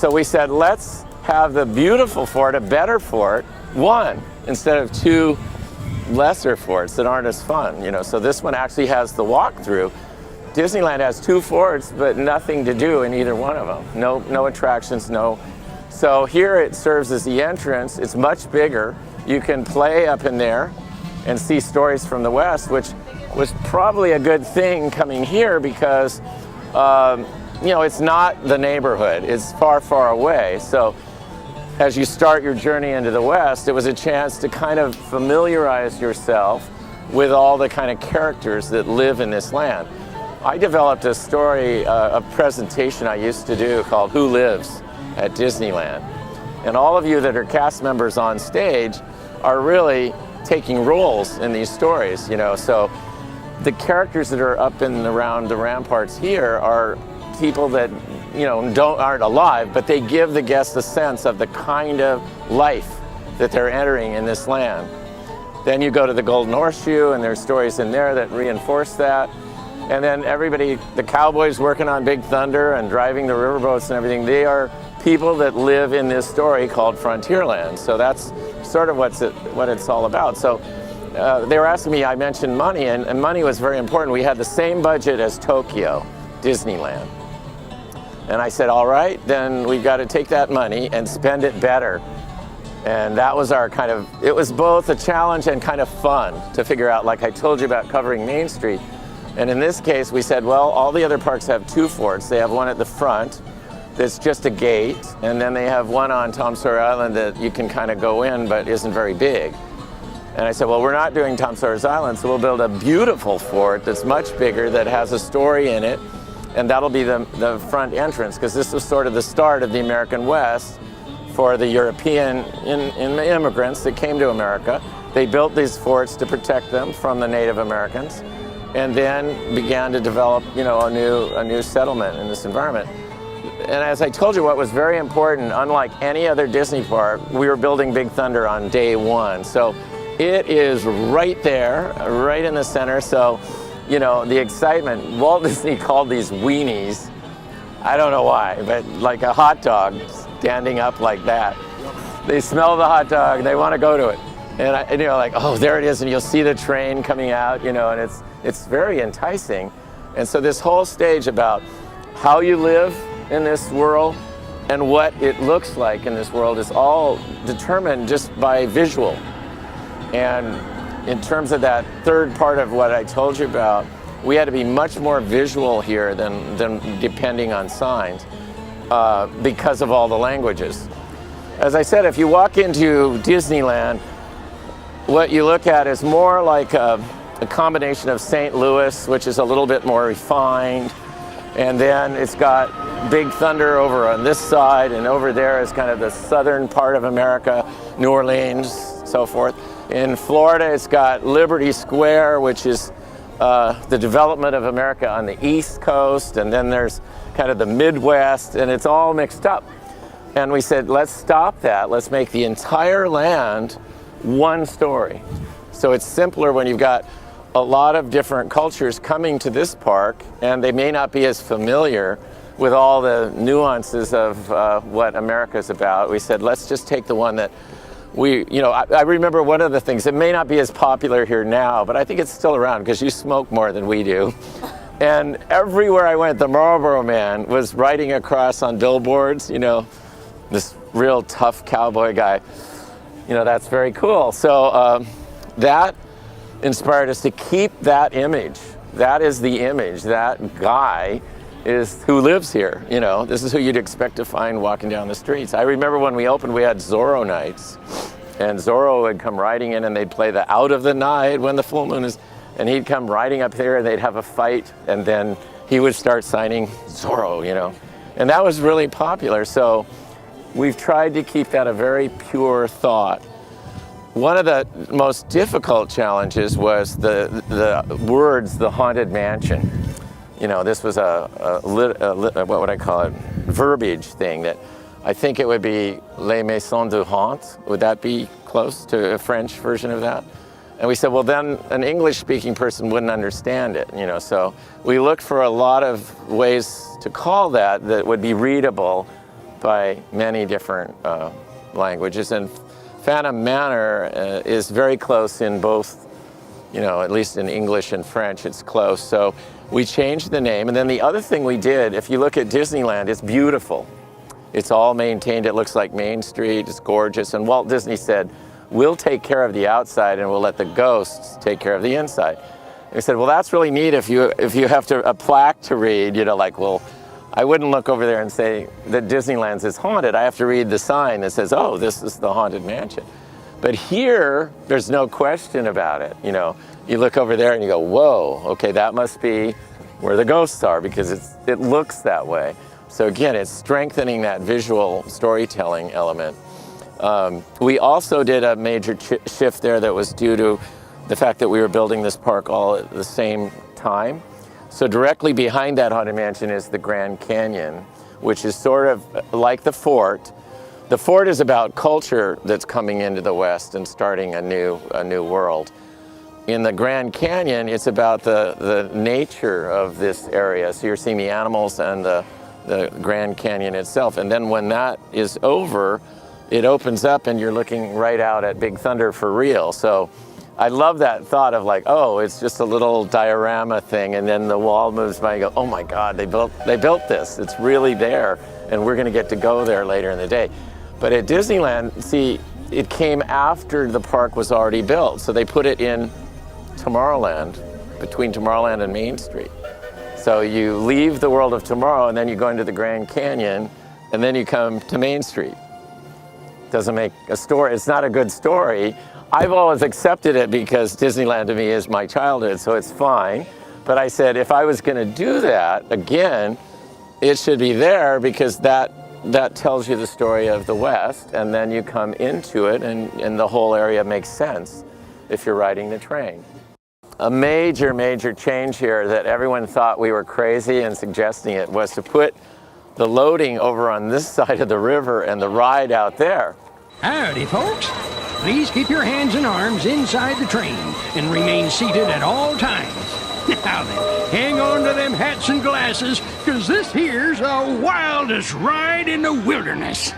so we said, let's have the beautiful fort, a better fort, one, instead of two lesser forts that aren't as fun, you know. So this one actually has the walkthrough. Disneyland has two forts, but nothing to do in either one of them. No attractions, no. So here it serves as the entrance. It's much bigger. You can play up in there and see stories from the West, which was probably a good thing coming here because, you know, it's not the neighborhood. It's far, far away. So as you start your journey into the West, it was a chance to kind of familiarize yourself with all the kind of characters that live in this land. I developed a story, a presentation I used to do called Who Lives at Disneyland. And all of you that are cast members on stage are really taking roles in these stories, you know. So the characters that are up and around the ramparts here are people that, you know, aren't alive, but they give the guests a sense of the kind of life that they're entering in this land. Then you go to the Golden Horseshoe, and there's stories in there that reinforce that. And then everybody, the cowboys working on Big Thunder and driving the riverboats and everything, they are people that live in this story called Frontierland. So that's sort of what it's all about. So they were asking me, I mentioned money, and money was very important. We had the same budget as Tokyo, Disneyland. And I said, all right, then we've got to take that money and spend it better. And that was our kind of, it was both a challenge and kind of fun to figure out, like I told you about covering Main Street. And in this case, we said, well, all the other parks have two forts. They have one at the front that's just a gate, and then they have one on Tom Sawyer Island that you can kind of go in, but isn't very big. And I said, well, we're not doing Tom Sawyer's Island, so we'll build a beautiful fort that's much bigger, that has a story in it, and that'll be the front entrance, because this was sort of the start of the American West for the European immigrants that came to America. They built these forts to protect them from the Native Americans, and then began to develop, you know, a new settlement in this environment. And as I told you, what was very important, unlike any other Disney park, we were building Big Thunder on day one. So it is right there, right in the center. So, you know, the excitement, Walt Disney called these weenies, I don't know why, but like a hot dog standing up like that. They smell the hot dog, they want to go to it. And you know, like, oh, there it is, and you'll see the train coming out, you know, and it's very enticing. And so this whole stage about how you live in this world and what it looks like in this world is all determined just by visual. And in terms of that third part of what I told you about, we had to be much more visual here than depending on signs because of all the languages. As I said, if you walk into Disneyland, what you look at is more like a combination of St. Louis, which is a little bit more refined, and then it's got Big Thunder over on this side, and over there is kind of the southern part of America, New Orleans, so forth. In Florida, it's got Liberty Square, which is the development of America on the East Coast, and then there's kind of the Midwest, and it's all mixed up. And we said, let's stop that. Let's make the entire land one story. So it's simpler when you've got a lot of different cultures coming to this park, and they may not be as familiar with all the nuances of what America's about. We said, let's just take the one that I remember one of the things, it may not be as popular here now, but I think it's still around because you smoke more than we do. And everywhere I went, the Marlboro Man was riding across on billboards, you know, this real tough cowboy guy. You know, that's very cool. So that inspired us to keep that image. That is the image. That guy is who lives here. You know, this is who you'd expect to find walking down the streets. I remember when we opened, we had Zorro nights, and Zorro would come riding in, and they'd play the Out of the Night when the full moon is, and he'd come riding up here, and they'd have a fight, and then he would start signing Zorro, you know, and that was really popular. So we've tried to keep that a very pure thought. One of the most difficult challenges was the words, the Haunted Mansion. You know, this was what would I call it, verbiage thing that I think it would be Les Maisons du Haunt. Would that be close to a French version of that? And we said, well, then an English-speaking person wouldn't understand it, you know. So we looked for a lot of ways to call that would be readable by many different languages, and Phantom Manor is very close in both, at least in English and French, it's close. So we changed the name, and then the other thing we did, if you look at Disneyland, it's beautiful. It's all maintained, it looks like Main Street, it's gorgeous, and Walt Disney said, we'll take care of the outside and we'll let the ghosts take care of the inside. And he said, well, that's really neat if you have a plaque to read, well, I wouldn't look over there and say that Disneyland's is haunted. I have to read the sign that says, oh, this is the Haunted Mansion. But here, there's no question about it. You look over there and you go, whoa, okay, that must be where the ghosts are, because it looks that way. So again, it's strengthening that visual storytelling element. We also did a major shift there that was due to the fact that we were building this park all at the same time. So directly behind that Haunted Mansion is the Grand Canyon, which is sort of like the fort. The fort is about culture that's coming into the West and starting a new world. In the Grand Canyon, it's about the nature of this area. So you're seeing the animals and the Grand Canyon itself. And then when that is over, it opens up and you're looking right out at Big Thunder for real. So I love that thought of oh, it's just a little diorama thing, and then the wall moves by and you go, oh my God, they built this. It's really there, and we're gonna get to go there later in the day. But at Disneyland, see, it came after the park was already built. So they put it in Tomorrowland, between Tomorrowland and Main Street. So you leave the world of tomorrow and then you go into the Grand Canyon and then you come to Main Street. Doesn't make a story, it's not a good story. I've always accepted it because Disneyland to me is my childhood, so it's fine. But I said, if I was gonna do that, again, it should be there because that tells you the story of the West, and then you come into it and the whole area makes sense if you're riding the train. A major change here that everyone thought we were crazy and suggesting it was to put the loading over on this side of the river and the ride out there. Howdy, folks. Please keep your hands and arms inside the train and remain seated at all times. Now then, hang on to them hats and glasses, because this here's the wildest ride in the wilderness.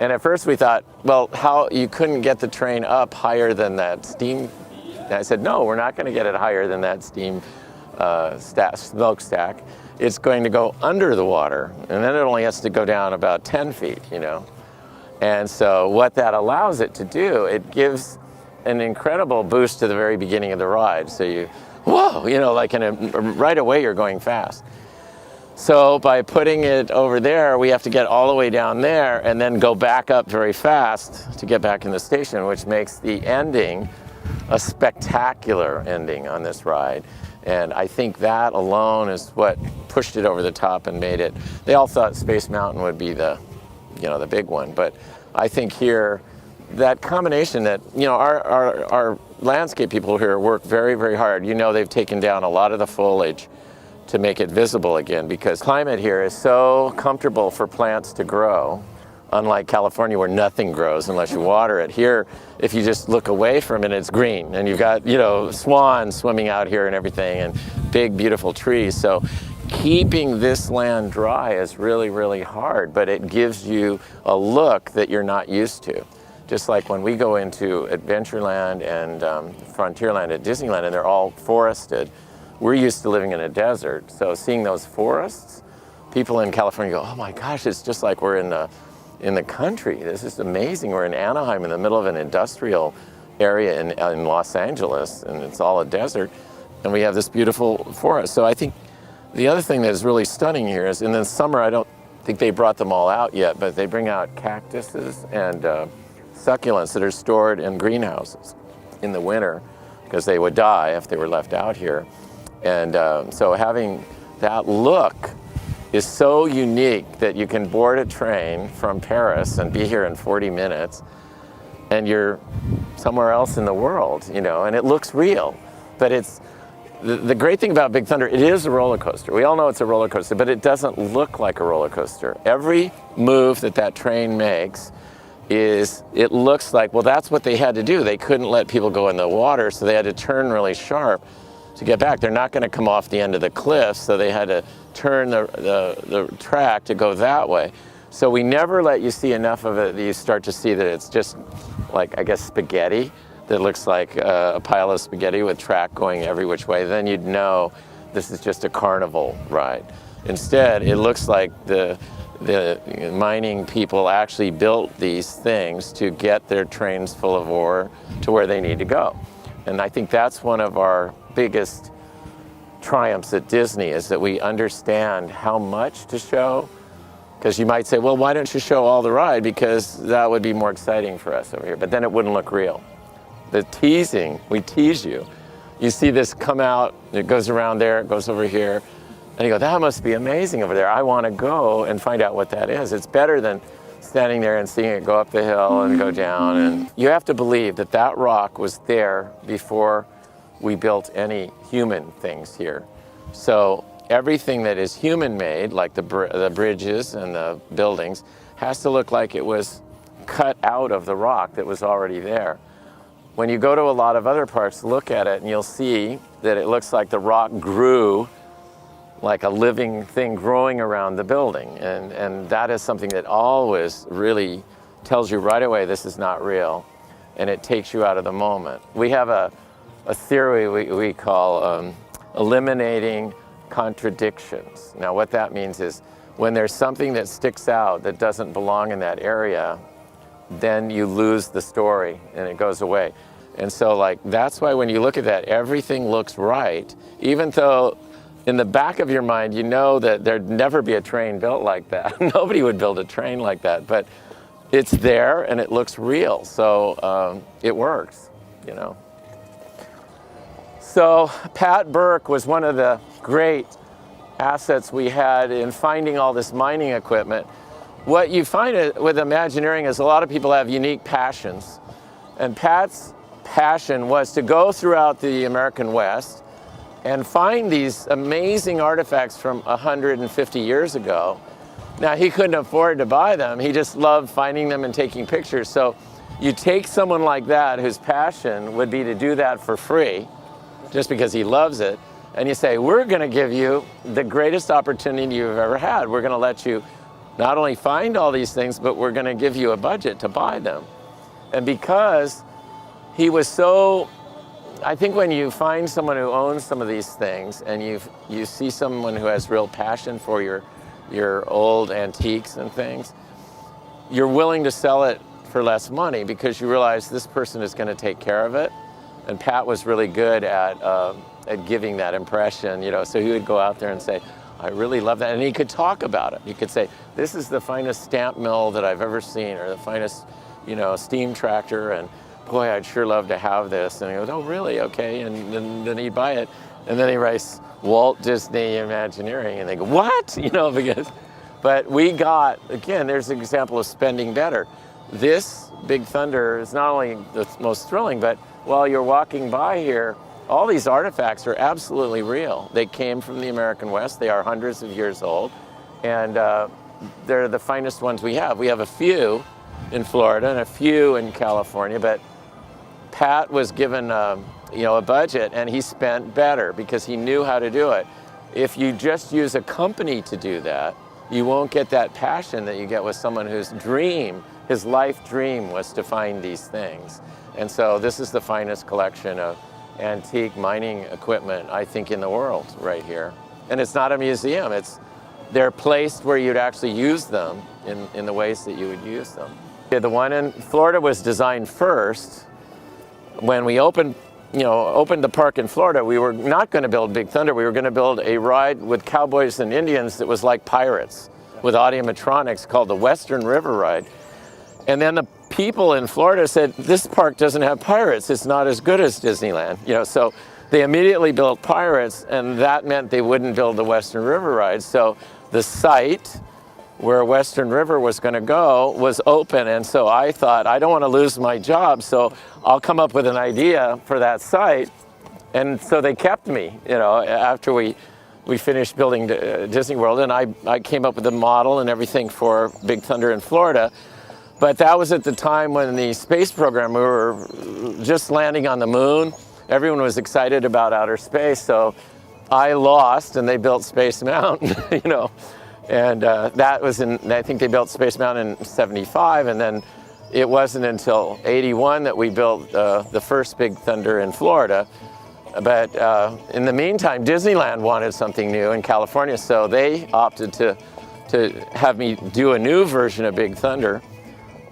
And at first we thought, well, how you couldn't get the train up higher than that steam. And I said, no, we're not going to get it higher than that steam smokestack. It's going to go under the water, and then it only has to go down about 10 feet, And so what that allows it to do, it gives an incredible boost to the very beginning of the ride. So you, whoa, right away you're going fast. So by putting it over there, we have to get all the way down there and then go back up very fast to get back in the station, which makes the ending a spectacular ending on this ride. And I think that alone is what pushed it over the top and made it. They all thought Space Mountain would be the big one, but I think here, that combination that, our landscape people here work very, very hard. They've taken down a lot of the foliage to make it visible again, because climate here is so comfortable for plants to grow, unlike California where nothing grows unless you water it. Here, if you just look away from it, it's green, and you've got, swans swimming out here and everything, and big, beautiful trees. So keeping this land dry is really, really hard, but it gives you a look that you're not used to. Just like when we go into Adventureland and Frontierland at Disneyland, and they're all forested, we're used to living in a desert. So seeing those forests, people in California go, oh my gosh, it's just like we're in the country. This is amazing. We're in Anaheim in the middle of an industrial area in Los Angeles, and it's all a desert, and we have this beautiful forest. So I think the other thing that is really stunning here is in the summer, I don't think they brought them all out yet, but they bring out cactuses and succulents that are stored in greenhouses in the winter because they would die if they were left out here. And so having that look is so unique that you can board a train from Paris and be here in 40 minutes and you're somewhere else in the world, and it looks real. But it's the great thing about Big Thunder, it is a roller coaster. We all know it's a roller coaster, but it doesn't look like a roller coaster. Every move that train makes it looks like, well, that's what they had to do. They couldn't let people go in the water, so they had to turn really sharp to get back. They're not going to come off the end of the cliff, so they had to turn the track to go that way. So we never let you see enough of it that you start to see that it's just like, I guess, spaghetti that looks like a pile of spaghetti with track going every which way. Then you'd know this is just a carnival ride. Instead, it looks like the mining people actually built these things to get their trains full of ore to where they need to go. And I think that's one of our biggest triumphs at Disney, is that we understand how much to show. Because you might say, well, why don't you show all the ride? Because that would be more exciting for us over here. But then it wouldn't look real. The teasing, we tease you. You see this come out, it goes around there, it goes over here. And you go, that must be amazing over there. I want to go and find out what that is. It's better than standing there and seeing it go up the hill and go down. And you have to believe that that rock was there before we built any human things here. So everything that is human-made, like the bridges and the buildings, has to look like it was cut out of the rock that was already there. When you go to a lot of other parks, look at it and you'll see that it looks like the rock grew like a living thing growing around the building. And that is something that always really tells you right away this is not real, and it takes you out of the moment. We have a theory we call eliminating contradictions. Now what that means is when there's something that sticks out that doesn't belong in that area, then you lose the story and it goes away. And so like that's why when you look at that, everything looks right, even though in the back of your mind you know that there'd never be a train built like that. Nobody would build a train like that, but it's there and it looks real, so it works, you know. So Pat Burke was one of the great assets we had in finding all this mining equipment. What you find with Imagineering is a lot of people have unique passions. And Pat's passion was to go throughout the American West and find these amazing artifacts from 150 years ago. Now, he couldn't afford to buy them. He just loved finding them and taking pictures. So you take someone like that whose passion would be to do that for free, just because he loves it, and you say, we're going to give you the greatest opportunity you've ever had. We're going to let you not only find all these things, but we're going to give you a budget to buy them. And because he was so, I think when you find someone who owns some of these things and you see someone who has real passion for your old antiques and things, you're willing to sell it for less money because you realize this person is going to take care of it. And Pat was really good at giving that impression, you know, so he would go out there and say, I really love that. And he could talk about it. He could say, this is the finest stamp mill that I've ever seen, or the finest, you know, steam tractor, and boy, I'd sure love to have this. And he goes, oh, really? Okay. And then he'd buy it. And then he writes Walt Disney Imagineering, and they go, what? You know, because, but we got, again, there's an example of spending better. This Big Thunder is not only the most thrilling, but while you're walking by here, all these artifacts are absolutely real. They came from the American West. They are hundreds of years old, and they're the finest ones we have. We have a few in Florida and a few in California, but Pat was given you know, a budget, and he spent better because he knew how to do it. If you just use a company to do that, you won't get that passion that you get with someone whose dream, his life dream, was to find these things. And so this is the finest collection of antique mining equipment, I think, in the world right here. And it's not a museum, they're placed where you'd actually use them in the ways that you would use them. Yeah, the one in Florida was designed first. When we opened the park in Florida, we were not going to build Big Thunder. We were going to build a ride with cowboys and Indians that was like pirates, with audiomatronics, called the Western River Ride. And then the people in Florida said, this park doesn't have pirates. It's not as good as Disneyland. You know, so they immediately built pirates, and that meant they wouldn't build the Western River Ride. So the site where Western River was going to go was open, and so I thought, I don't want to lose my job, so I'll come up with an idea for that site. And so they kept me, you know, after we finished building Disney World, and I came up with the model and everything for Big Thunder in Florida. But that was at the time when the space program, we were just landing on the moon. Everyone was excited about outer space, so I lost and they built Space Mountain, you know. And that was I think they built Space Mountain in '75, and then it wasn't until '81 that we built the first Big Thunder in Florida. But in the meantime, Disneyland wanted something new in California, so they opted to have me do a new version of Big Thunder.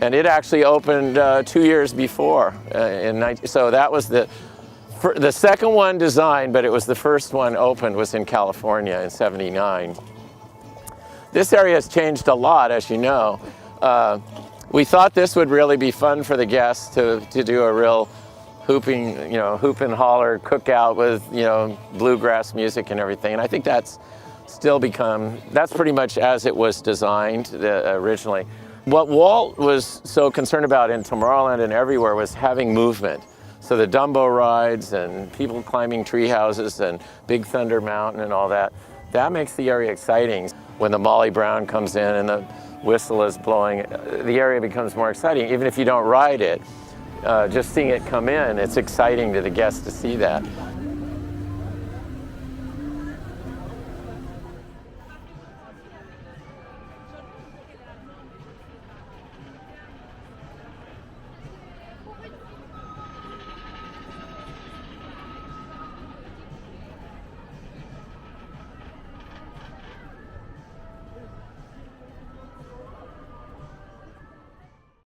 And it actually opened 2 years before. So that was the second one designed, but it was the first one opened was in California in '79. This area has changed a lot, as you know. We thought this would really be fun for the guests to do a real hoop and holler cookout with, bluegrass music and everything. And I think that's pretty much as it was designed originally. What Walt was so concerned about in Tomorrowland and everywhere was having movement. So the Dumbo rides and people climbing tree houses and Big Thunder Mountain and all that, that makes the area exciting. When the Molly Brown comes in and the whistle is blowing, the area becomes more exciting. Even if you don't ride it, just seeing it come in, it's exciting to the guests to see that.